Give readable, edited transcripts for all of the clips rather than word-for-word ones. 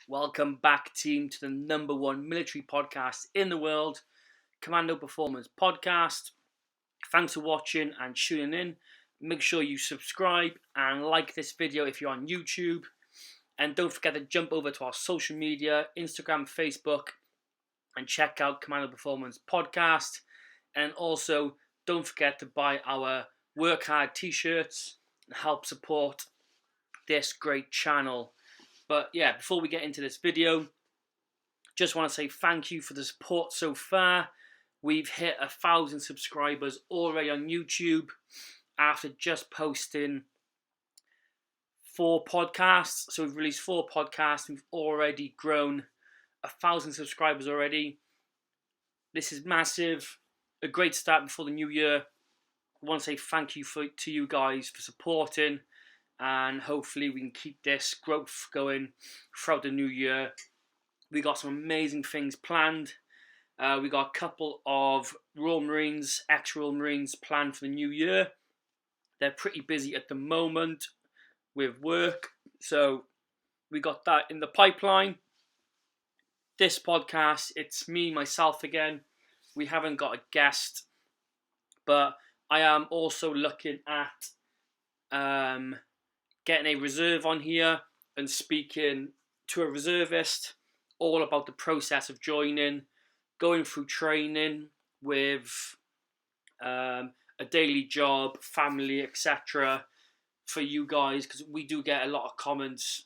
Welcome back, team, to the #1 military podcast in the world, Commando Performance Podcast. Thanks for watching and tuning in. Make sure you subscribe and like this video if you're on YouTube. And don't forget to jump over to our social media, Instagram, Facebook, and check out Commando Performance Podcast. And also, don't forget to buy our Work Hard t-shirts and help support this great channel. But yeah, before we get into this video, just want to say thank you for the support so far. We've hit 1,000 subscribers already on YouTube after just posting 4 podcasts. So we've released 4 podcasts. We've already grown 1,000 subscribers already. This is massive. A great start before the new year. I want to say thank you to you guys for supporting. And hopefully we can keep this growth going throughout the new year. We got some amazing things planned. We got a couple of Royal Marines, ex-Royal Marines planned for the new year. They're pretty busy at the moment with work, so we got that in the pipeline. This podcast, it's me, myself again. We haven't got a guest, but I am also looking at getting a reserve on here and speaking to a reservist all about the process of joining, going through training with a daily job, family, etc. for you guys, because we do get a lot of comments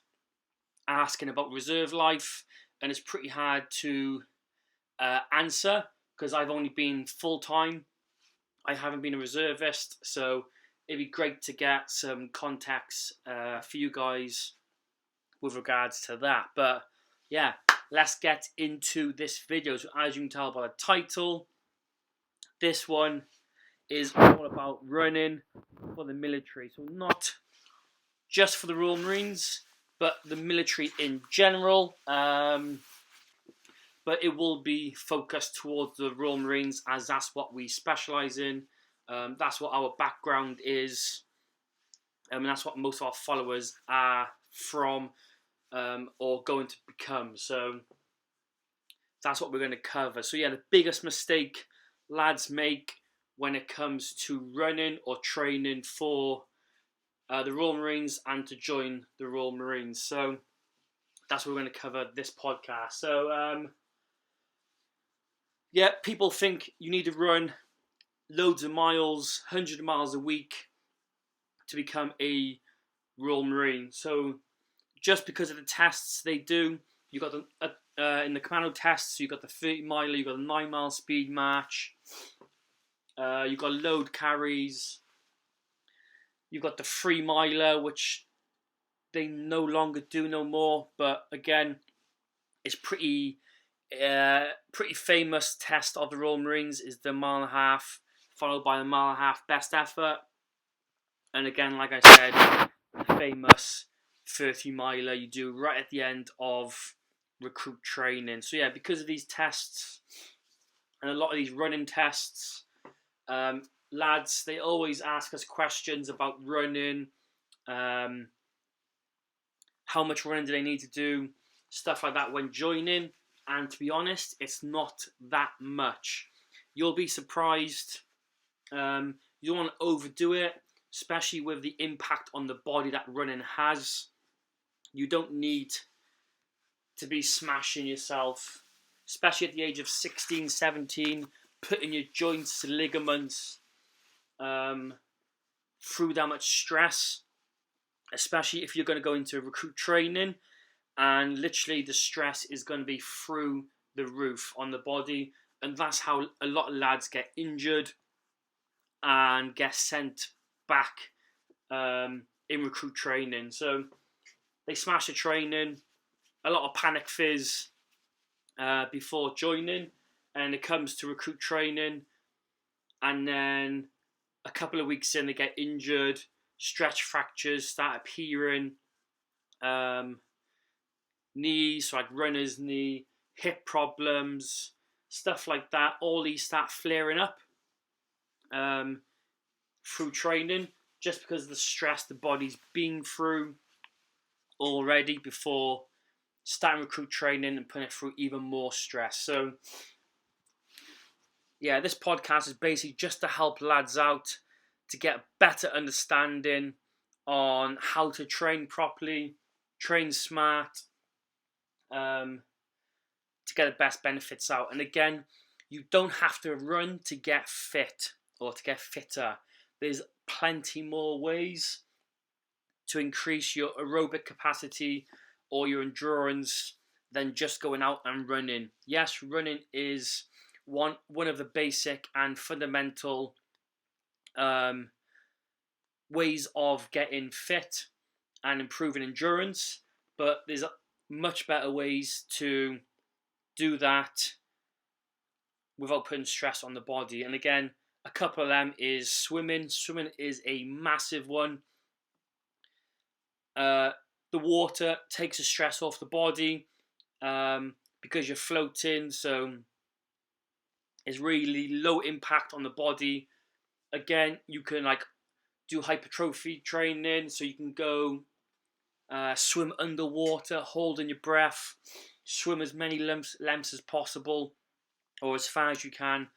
asking about reserve life, and it's pretty hard to answer because I've only been full-time. I haven't been a reservist, so it'd be great to get some contacts for you guys with regards to that. But yeah, let's get into this video. So as you can tell by the title, this one is all about running for the military. So not just for the Royal Marines, but the military in general. But it will be focused towards the Royal Marines as that's what we specialise in. That's what our background is, and that's what most of our followers are from or going to become. So that's what we're going to cover. So yeah, the biggest mistake lads make when it comes to running or training for the Royal Marines and to join the Royal Marines. So that's what we're going to cover this podcast. So yeah, people think you need to run loads of miles, 100 miles a week to become a Royal Marine. So just because of the tests they do, you got the in the commando tests, you got the 30 miler, you got the 9 mile speed march, you got load carries, you got the 3 miler, which they no longer do no more. But again, it's pretty famous test of the Royal Marines is the 1.5 mile, followed by the 1.5 mile best effort. And again, like I said, the famous 30 miler you do right at the end of recruit training. So yeah, because of these tests and a lot of these running tests, lads, they always ask us questions about running, how much running do they need to do, stuff like that when joining. And to be honest, it's not that much. You'll be surprised. You don't want to overdo it, especially with the impact on the body that running has. You don't need to be smashing yourself, especially at the age of 16, 17, putting your joints, ligaments through that much stress, especially if you're going to go into recruit training, and literally the stress is going to be through the roof on the body, and that's how a lot of lads get injured and get sent back in recruit training. So they smash the training, a lot of panic fizz before joining, and it comes to recruit training, and then a couple of weeks in they get injured, stretch fractures start appearing, knees, so like runner's knee, hip problems, stuff like that. All these start flaring up through training, just because of the stress the body's been through already before starting recruit training and putting it through even more stress. So yeah, this podcast is basically just to help lads out to get a better understanding on how to train properly, train smart, to get the best benefits out. And again, you don't have to run to get fit or to get fitter. There's plenty more ways to increase your aerobic capacity or your endurance than just going out and running. Yes, running is one of the basic and fundamental ways of getting fit and improving endurance, but there's much better ways to do that without putting stress on the body. And again, a couple of them is swimming. Swimming is a massive one. The water takes the stress off the body because you're floating, so it's really low impact on the body. Again, you can do hypertrophy training, so you can go swim underwater, holding your breath, swim as many lengths as possible, or as far as you can,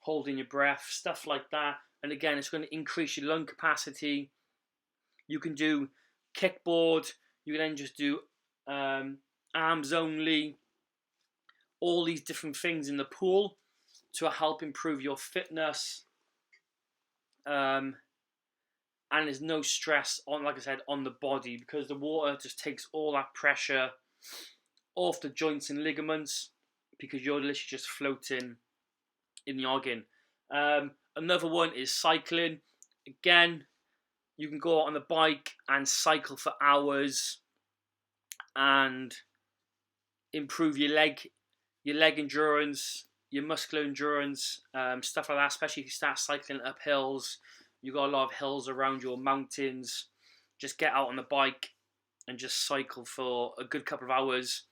holding your breath, stuff like that. And again, it's going to increase your lung capacity. You can do kickboard, you can then just do arms only, all these different things in the pool to help improve your fitness. And there's no stress on, like I said, on the body, because the water just takes all that pressure off the joints and ligaments, because you're literally just floating in the oggin. Another one is cycling. Again, you can go out on the bike and cycle for hours and improve your leg endurance, your muscular endurance, stuff like that, especially if you start cycling up hills. You've got a lot of hills around your mountains. Just get out on the bike and just cycle for a good couple of hours.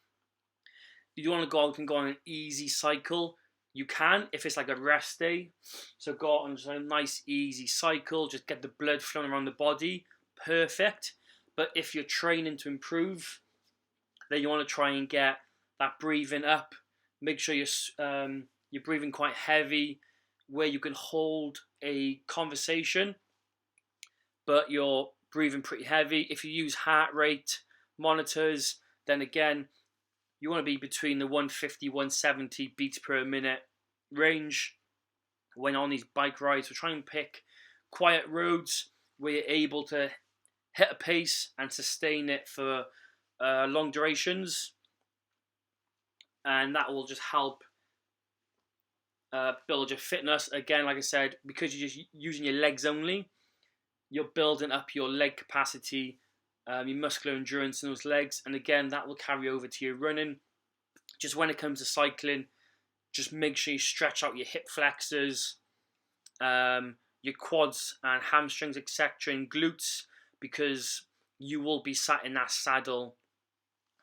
If you want to go out and go on an easy cycle, you can, if it's like a rest day. So go out on just a nice easy cycle, just get the blood flowing around the body, perfect. But if you're training to improve, then you want to try and get that breathing up. Make sure you're breathing quite heavy, where you can hold a conversation, but you're breathing pretty heavy. If you use heart rate monitors, then again, you want to be between the 150, 170 beats per minute range when on these bike rides. We're trying to pick quiet roads where you're able to hit a pace and sustain it for long durations, and that will just help build your fitness. Again, like I said, because you're just using your legs only, you're building up your leg capacity, your muscular endurance in those legs, and again, that will carry over to your running. Just when it comes to cycling, just make sure you stretch out your hip flexors, your quads and hamstrings, etc., and glutes, because you will be sat in that saddle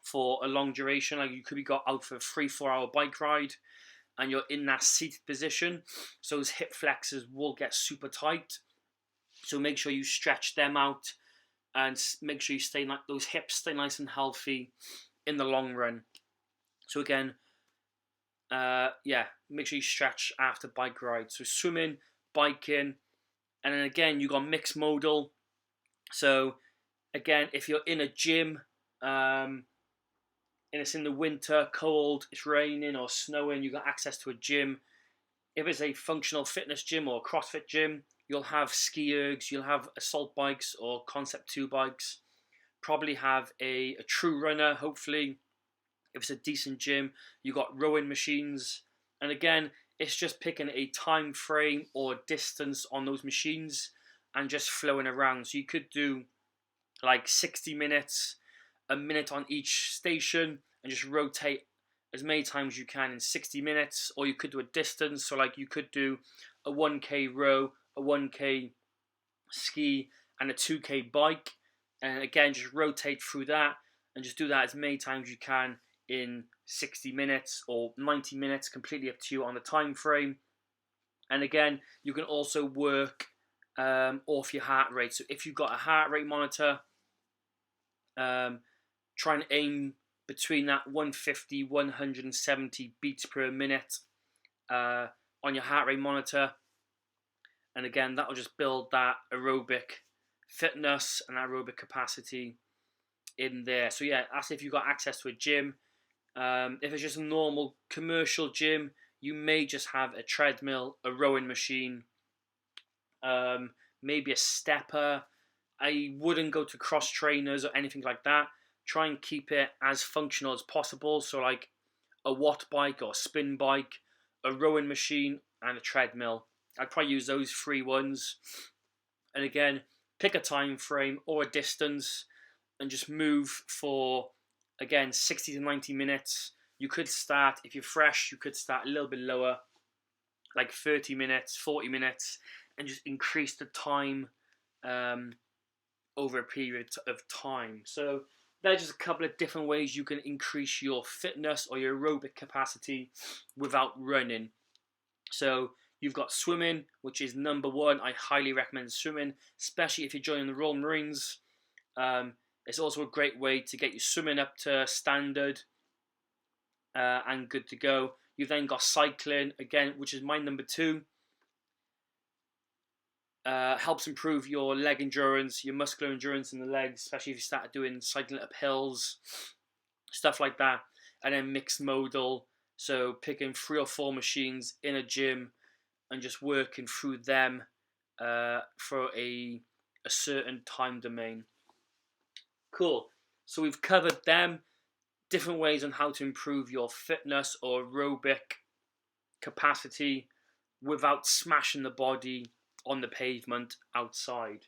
for a long duration. Like, you could be got out for a 3-4 hour bike ride and you're in that seated position, so those hip flexors will get super tight. So make sure you stretch them out and make sure you stay like those hips stay nice and healthy in the long run. So again, make sure you stretch after bike rides. So swimming, biking, and then again you got mixed modal. So again, if you're in a gym, and it's in the winter, cold, it's raining or snowing, you got access to a gym. If it's a functional fitness gym or a CrossFit gym, you'll have ski ergs, you'll have assault bikes or Concept 2 bikes. Probably have a true runner, hopefully. If it's a decent gym, you got rowing machines. And again, it's just picking a time frame or distance on those machines and just flowing around. So you could do like 60 minutes, a minute on each station, and just rotate as many times as you can in 60 minutes. Or you could do a distance, so like you could do a 1k row, a 1k ski, and a 2k bike, and again just rotate through that and just do that as many times as you can in 60 minutes or 90 minutes, completely up to you on the time frame. And again, you can also work off your heart rate. So if you've got a heart rate monitor, try and aim between that 150, 170 beats per minute on your heart rate monitor. And again, that will just build that aerobic fitness and aerobic capacity in there. So yeah, that's if you've got access to a gym. If it's just a normal commercial gym, you may just have a treadmill, a rowing machine, maybe a stepper. I wouldn't go to cross trainers or anything like that. Try and keep it as functional as possible. So like a watt bike or spin bike, a rowing machine, and a treadmill. I'd probably use those three ones. And again, pick a time frame or a distance and just move for, again, 60 to 90 minutes. You could start, if you're fresh, you could start a little bit lower, like 30 minutes, 40 minutes, and just increase the time over a period of time. So there's just a couple of different ways you can increase your fitness or your aerobic capacity without running. So you've got swimming, which is number one. I highly recommend swimming, especially if you're joining the Royal Marines. It's also a great way to get you swimming up to standard and good to go. You've then got cycling, again, which is my number two. Helps improve your leg endurance, your muscular endurance in the legs, especially if you start doing cycling up hills, stuff like that. And then mixed modal, so picking 3 or 4 machines in a gym and just working through them for a certain time domain. Cool. So we've covered them, different ways on how to improve your fitness or aerobic capacity without smashing the body on the pavement outside.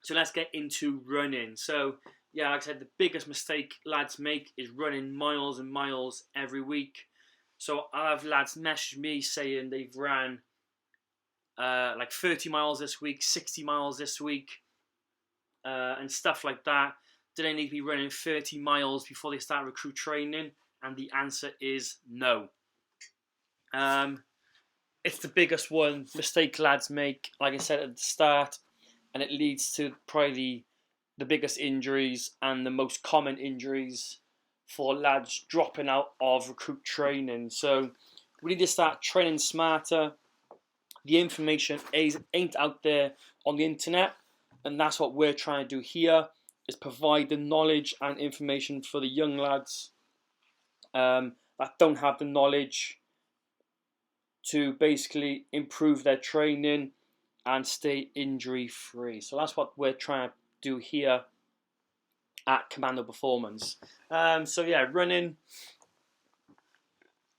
So let's get into running. So yeah, like I said, the biggest mistake lads make is running miles and miles every week. So I have lads message me saying they've ran like 30 miles this week, 60 miles this week, and stuff like that. Do they need to be running 30 miles before they start recruit training? And the answer is no. It's the biggest one mistake lads make, like I said at the start, and it leads to probably the biggest injuries and the most common injuries for lads dropping out of recruit training. So we need to start training smarter. The information ain't out there on the internet, and that's what we're trying to do here, is provide the knowledge and information for the young lads that don't have the knowledge to basically improve their training and stay injury free. So that's what we're trying to do here at Commando Performance. So yeah, running.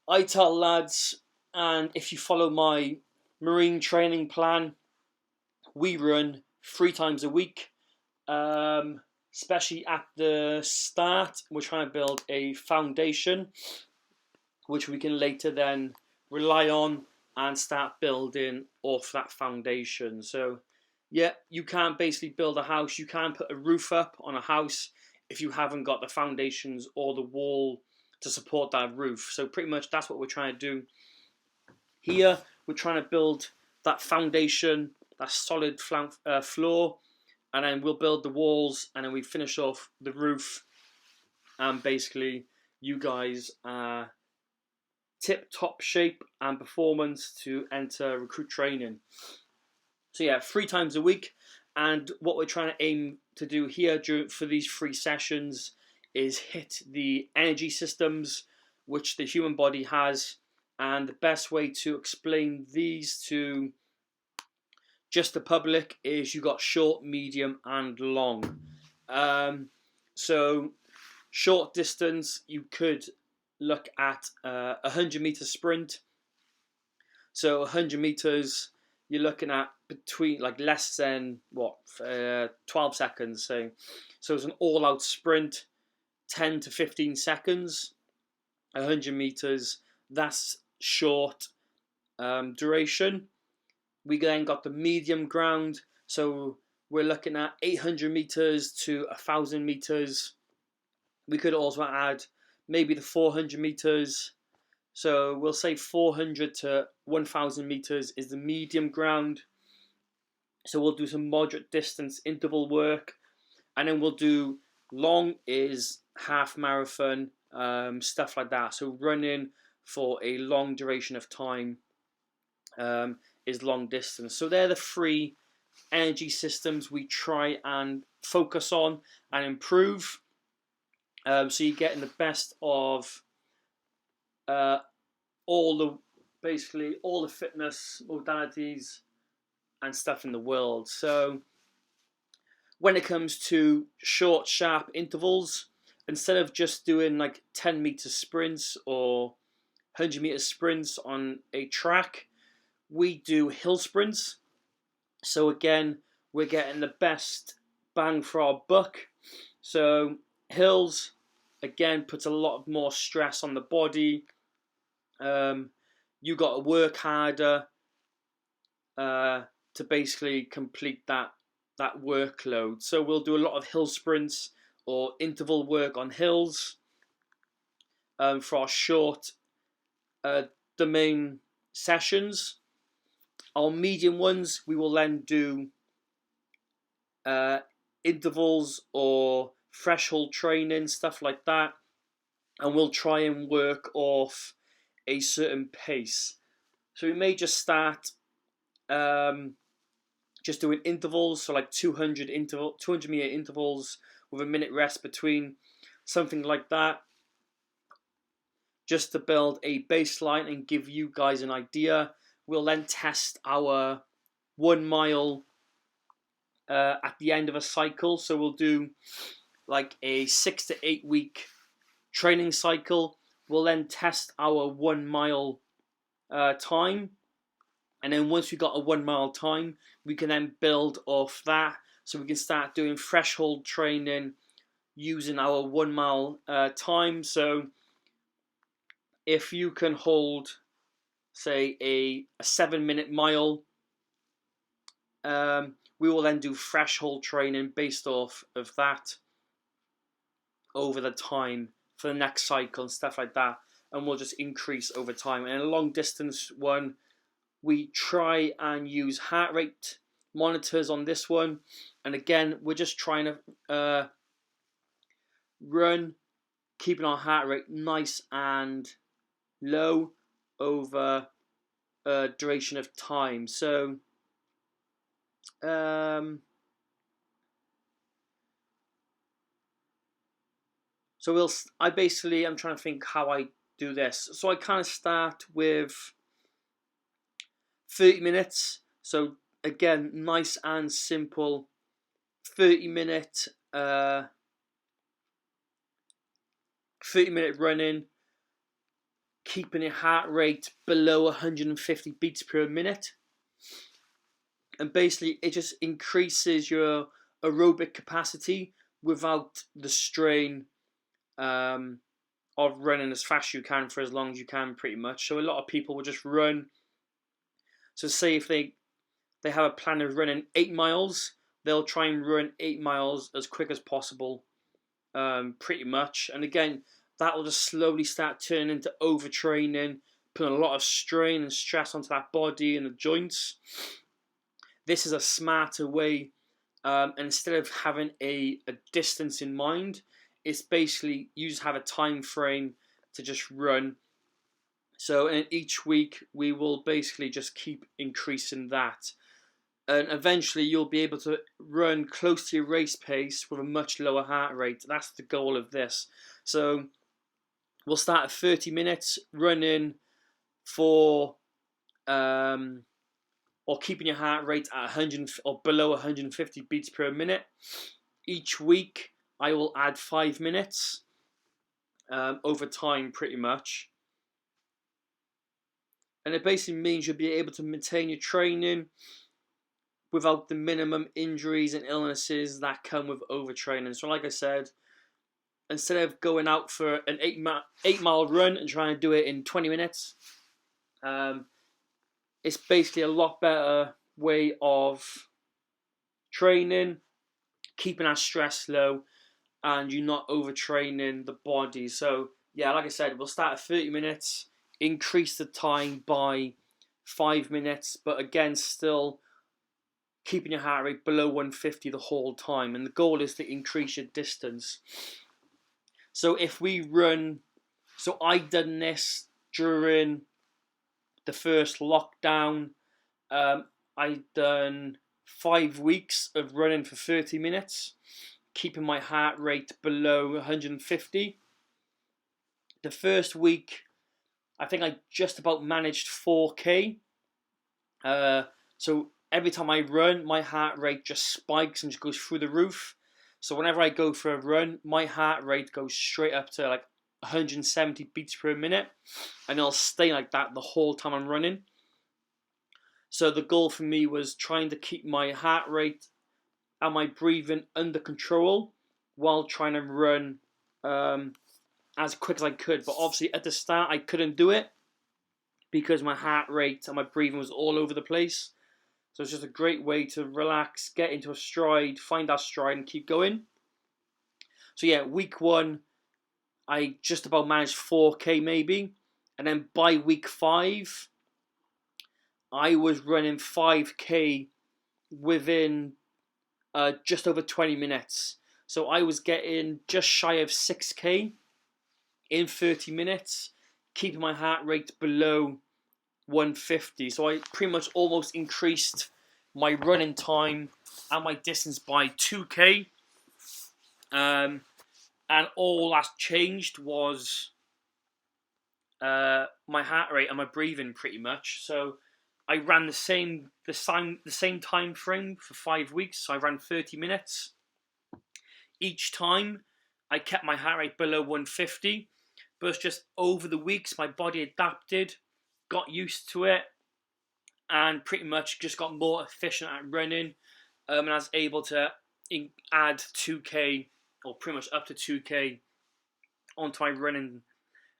I tell lads, and if you follow my Marine training plan, we run 3 times a week. Especially at the start, we're trying to build a foundation which we can later then rely on and start building off that foundation. So yeah, you can't basically build a house, you can't put a roof up on a house if you haven't got the foundations or the wall to support that roof. So pretty much that's what we're trying to do here. We're trying to build that foundation, that solid floor, and then we'll build the walls, and then we finish off the roof, and basically you guys are tip-top shape and performance to enter recruit training. So yeah, 3 times a week, and what we're trying to aim to do here for these 3 sessions is hit the energy systems which the human body has, and the best way to explain these to just the public is you got short, medium and long. So short distance, you could look at a 100-meter sprint. So 100 meters, you're looking at between like less than 12 seconds. So it's an all-out sprint, 10 to 15 seconds. 100 meters, that's short duration. We then got the medium ground, so we're looking at 800 meters to 1,000 meters. We could also add maybe the 400 meters. So we'll say 400 to 1,000 meters is the medium ground. So we'll do some moderate distance interval work, and then we'll do long is half marathon, stuff like that. So running for a long duration of time is long distance. So they're the 3 energy systems we try and focus on and improve. So you're getting the best of all the fitness modalities and stuff in the world. So when it comes to short, sharp intervals, instead of just doing like 10-meter sprints or 100-meter sprints on a track, we do hill sprints. So again, we're getting the best bang for our buck. So hills, again, puts a lot more stress on the body. You got to work harder to basically complete that workload. So we'll do a lot of hill sprints or interval work on hills for our short domain sessions. Our medium ones, we will then do intervals or threshold training, stuff like that, and we'll try and work off a certain pace. So we may just start just doing intervals, so like 200 meter intervals with a minute rest between, something like that, just to build a baseline and give you guys an idea. We'll then test our 1 mile at the end of a cycle. So we'll do like a 6 to 8 week training cycle. We'll then test our 1 mile time. And then once we've got a 1 mile time, we can then build off that. So we can start doing threshold training using our 1 mile time. So if you can hold, say, a 7-minute mile, we will then do threshold training based off of that over the time for the next cycle and stuff like that. And we'll just increase over time. And a long distance one, we try and use heart rate monitors on this one. And again, we're just trying to run, keeping our heart rate nice and low over a duration of time. So I'm trying to think how I do this. So I kind of start with 30 minutes. So again, nice and simple 30-minute running, keeping your heart rate below 150 beats per minute. And basically it just increases your aerobic capacity without the strain of running as fast as you can for as long as you can, pretty much. So a lot of people will just run. So say if they have a plan of running 8 miles, they'll try and run 8 miles as quick as possible, pretty much. And again, that will just slowly start turning into overtraining, putting a lot of strain and stress onto that body and the joints. This is a smarter way, and instead of having a distance in mind, it's basically you just have a time frame to just run. So in each week we will basically just keep increasing that, and eventually you'll be able to run close to your race pace with a much lower heart rate. That's the goal of this. So we'll start at 30 minutes running for or keeping your heart rate at 100 or below 150 beats per minute. Each week I will add 5 minutes over time, pretty much. And it basically means you'll be able to maintain your training without the minimum injuries and illnesses that come with overtraining. So like I said, instead of going out for an 8-mile run and trying to do it in 20 minutes, it's basically a lot better way of training, keeping our stress low, and you're not overtraining the body. So yeah, like I said, we'll start at 30 minutes, increase the time by 5 minutes, but again, still keeping your heart rate below 150 the whole time. And the goal is to increase your distance. So if we run, so I done this during the first lockdown. I done 5 weeks of running for 30 minutes, keeping my heart rate below 150. The first week, I think I just about managed 4K. So every time I run, my heart rate just spikes and just goes through the roof. So whenever I go for a run, my heart rate goes straight up to like 170 beats per minute, and it'll stay like that the whole time I'm running. So the goal for me was trying to keep my heart rate and my breathing under control while trying to run as quick as I could. But obviously at the start I couldn't do it because my heart rate and my breathing was all over the place. So it's just a great way to relax, get into a stride, find that stride and keep going. So yeah, week 1, I just about managed 4K maybe. And then by week 5, I was running 5K within just over 20 minutes. So I was getting just shy of 6K in 30 minutes, keeping my heart rate below 150. So I pretty much almost increased my running time and my distance by 2K. And all that changed was my heart rate and my breathing pretty much. So I ran the same time frame for 5 weeks. So I ran 30 minutes. Each time I kept my heart rate below 150, but it's just over the weeks my body adapted, got used to it, and pretty much just got more efficient at running. And I was able to add 2K, or pretty much up to 2K, onto my running.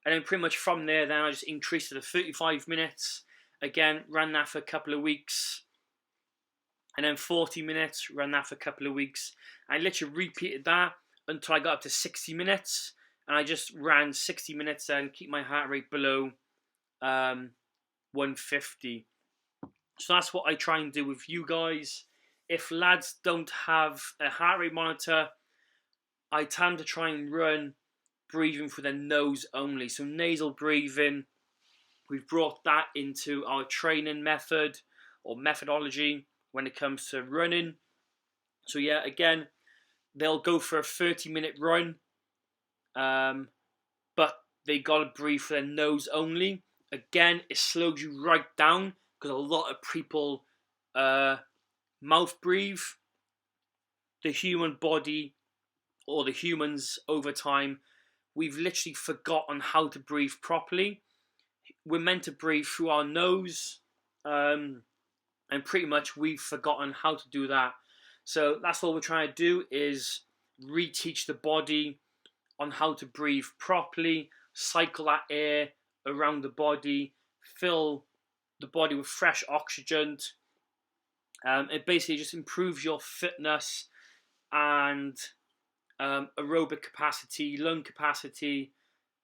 And then pretty much from there, then I just increased it to 35 minutes. Again, ran that for a couple of weeks. And then 40 minutes, ran that for a couple of weeks. I literally repeated that until I got up to 60 minutes. And I just ran 60 minutes and keep my heart rate below 150. So that's what I try and do with you guys. If lads don't have a heart rate monitor, I tend to try and run breathing through their nose only. So nasal breathing, we've brought that into our training method or methodology when it comes to running. So yeah, again, they'll go for a 30-minute run, but they gotta breathe through their nose only. Again, it slows you right down because a lot of people mouth breathe. The human body, or the humans over time, we've literally forgotten how to breathe properly. We're meant to breathe through our nose, and pretty much we've forgotten how to do that. So that's what we're trying to do, is reteach the body on how to breathe properly, cycle that air around the body, fill the body with fresh oxygen. It basically just improves your fitness and aerobic capacity, lung capacity,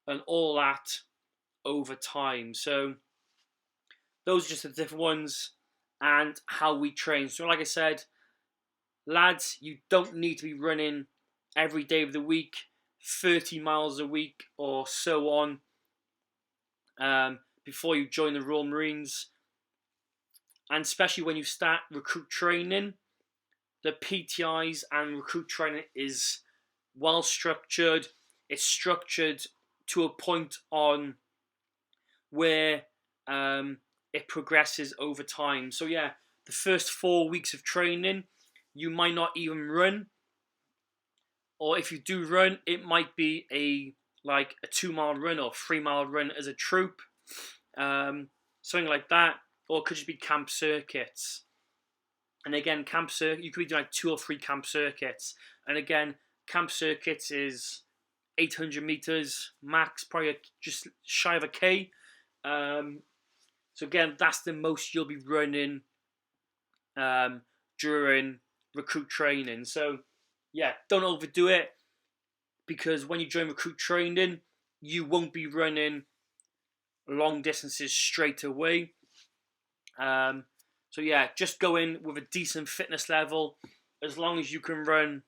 and all that over time. So those are just the different ones and how we train. So like I said, lads, you don't need to be running every day of the week, 30 miles a week or so on, before you join the Royal Marines. And especially when you start recruit training, the PTIs and recruit training is well structured. It's structured to a point on where it progresses over time. So yeah, the first 4 weeks of training, you might not even run, or if you do run, it might be a 2-mile run or 3-mile run as a troop, something like that, or it could just be camp circuits. And again, camp circuit, you could be doing like 2 or 3 camp circuits. And again, camp circuits is 800 meters max, probably just shy of a K. So again, that's the most you'll be running during recruit training. So yeah, don't overdo it, because when you join recruit training, you won't be running long distances straight away. So yeah, just go in with a decent fitness level. As long as you can run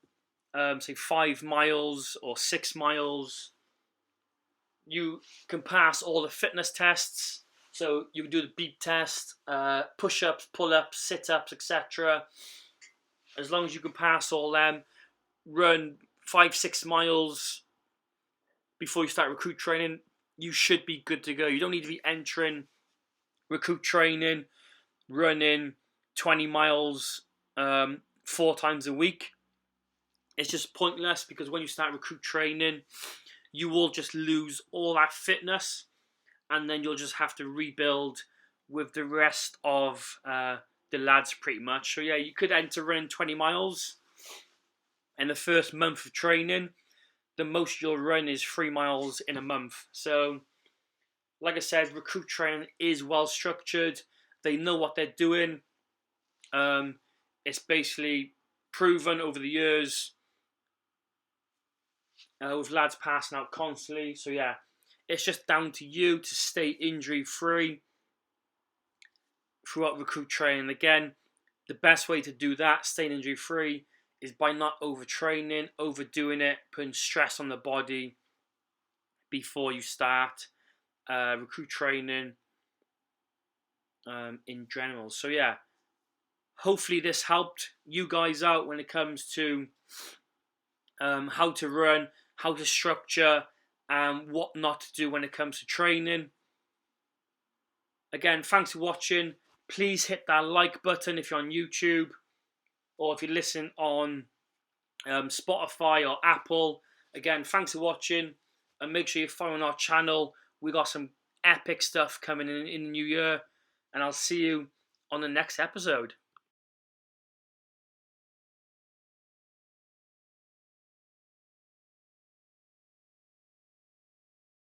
say 5 miles or 6 miles, you can pass all the fitness tests. So you do the beep test, push-ups, pull-ups, sit-ups, etc. As long as you can pass all them, run 5-6 miles before you start recruit training, you should be good to go. You don't need to be entering recruit training, running 20 miles 4 times a week. It's just pointless, because when you start recruit training, you will just lose all that fitness, and then you'll just have to rebuild with the rest of the lads pretty much. So yeah, you could enter running 20 miles in the first month of training. The most you'll run is 3 miles in a month. So like I said, recruit training is well structured. They know what they're doing. It's basically proven over the years with lads passing out constantly. So yeah, it's just down to you to stay injury free throughout recruit training. Again, the best way to do that, staying injury free, is by not overtraining, overdoing it, putting stress on the body before you start recruit training in general. So yeah, hopefully this helped you guys out when it comes to how to run, how to structure, and what not to do when it comes to training. Again, thanks for watching. Please hit that like button if you're on YouTube, or if you listen on Spotify or Apple. Again, thanks for watching, and make sure you're following our channel. We got some epic stuff coming in the new year, and I'll see you on the next episode.